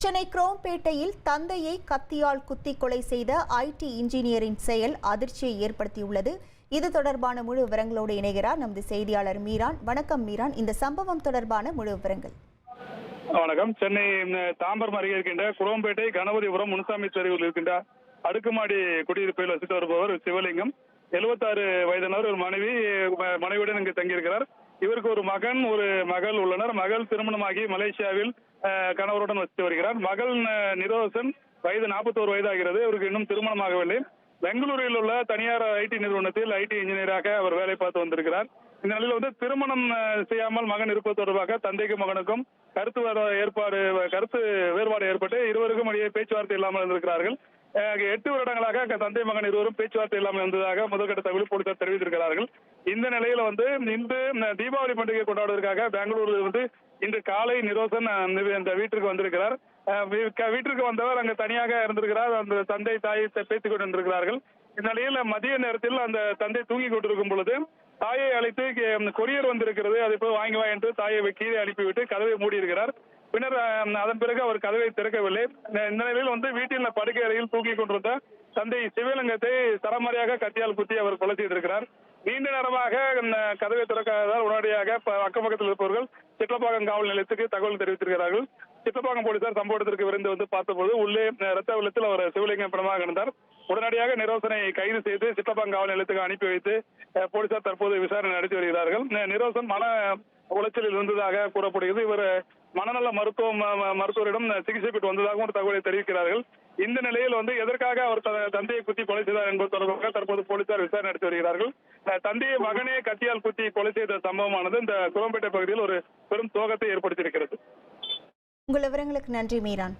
சென்னை குரோம்பேட்டையில் தந்தையை கத்தியால் குத்தி கொலை செய்த ஐடி இன்ஜினியரின் செயல் அதிர்ச்சியை ஏற்படுத்தியுள்ளது. இது தொடர்பான முழு விவரங்களோடு இணைகிறார் நமது செய்தியாளர் மீரான். வணக்கம் மீரான், இந்த சம்பவம் தொடர்பான முழு விவரங்கள். வணக்கம். சென்னை தாம்பரம் அருகே இருக்கின்ற குரோம்பேட்டை கணபதிபுரம் முனுசாமி தெருவில் இருக்கின்ற அடுக்குமாடி குடியிருப்பில் வசித்து வருபவர் சிவலிங்கம். 76 வயதினர். ஒரு மனைவியுடன் இங்கு தங்கியிருக்கிறார். இவருக்கு ஒரு மகன் ஒரு மகள் உள்ளனர். மகள் திருமணமாகி மலேசியாவில் கணவருடன் வசித்து வருகிறார். மகள் நிரோசன் வயது 41 வயதாகிறது. இவருக்கு இன்னும் திருமணமாகவில்லை. பெங்களூரில் உள்ள தனியார் ஐடி நிறுவனத்தில் ஐடி இன்ஜினியராக அவர் வேலை பார்த்து வந்திருக்கிறார். இந்த நிலையில் திருமணம் செய்யாமல் மகன் இருப்பது தொடர்பாக தந்தைக்கும் மகனுக்கும் கருத்து வேறுபாடு ஏற்பட்டு இருவருக்கும் இடையே பேச்சுவார்த்தை இல்லாமல் இருந்திருக்கிறார்கள். 8 வருடங்களாக தந்தை மகன் இருவரும் பேச்சுவார்த்தை இல்லாமல் இருந்ததாக முதல்கட்ட தகவல் போலீசார் தெரிவித்திருக்கிறார்கள். இந்த நிலையில இன்று தீபாவளி பண்டிகை கொண்டாடுவதற்காக பெங்களூரில் இன்று காலை நிரோசன் இந்த வீட்டிற்கு வந்திருக்கிறார். வீட்டிற்கு வந்தவர் அங்கு தனியாக இருந்திருக்கிறார். அந்த தந்தை தாயை பேசிக் கொண்டிருக்கிறார்கள். இந்த நிலையில் மதிய நேரத்தில் அந்த தந்தை தூங்கி கொண்டிருக்கும் பொழுது தாயை அழைத்து கொரியர் வந்திருக்கிறது, அதை போய் வாங்கி வா என்று தாயை கீழே அனுப்பிவிட்டு கதவை மூடியிருக்கிறார். பின்னர் அதன் பிறகு அவர் கதவை திறக்கவில்லை. இந்த நிலையில் வீட்டில் படுக்கை அறையில் தூக்கி கொண்டிருந்த தந்தை சிவலிங்கத்தை சரமாரியாக கத்தியால் குத்தி அவர் கொலை செய்திருக்கிறார். நீண்ட நேரமாக கதவை திறக்காததால் உடனடியாக அக்கம் பக்கத்தில் இருப்பவர்கள் சிட்லப்பாக்கம் காவல் நிலையத்துக்கு தகவல் தெரிவித்திருக்கிறார்கள். சிட்லப்பாக்கம் போலீசார் சம்பவ இடத்திற்கு விரைந்து பார்த்தபோது உள்ளே ரத்த வெள்ளத்தில் அவர் சிவலிங்கம் படமாக இருந்தார். உடனடியாக நிரோசனை கைது செய்து சிட்லப்பாக்கம் காவல் நிலையத்துக்கு அனுப்பி வைத்து போலீசார் தற்போது விசாரணை நடத்தி வருகிறார்கள். நிரோசன் மன உளைச்சலில் இருந்ததாக கூறப்படுகிறது. இவர் மனநல மருத்துவரிடம் சிகிச்சை பெற்று வந்ததாகவும் ஒரு தகவலை தெரிவிக்கிறார்கள். இந்த நிலையில் எதற்காக அவர் தந்தையை குத்தி கொலை செய்தார் என்பது தொடர்பாக தற்போது போலீசார் விசாரணை நடத்தி வருகிறார்கள். தந்தையை மகனே கத்தியால் குத்தி கொலை செய்த சம்பவமானது இந்த குரோம்பேட்டை பகுதியில் ஒரு பெரும் சோகத்தை ஏற்படுத்தியிருக்கிறது. உங்கள் விவரங்களுக்கு நன்றி மீரான்.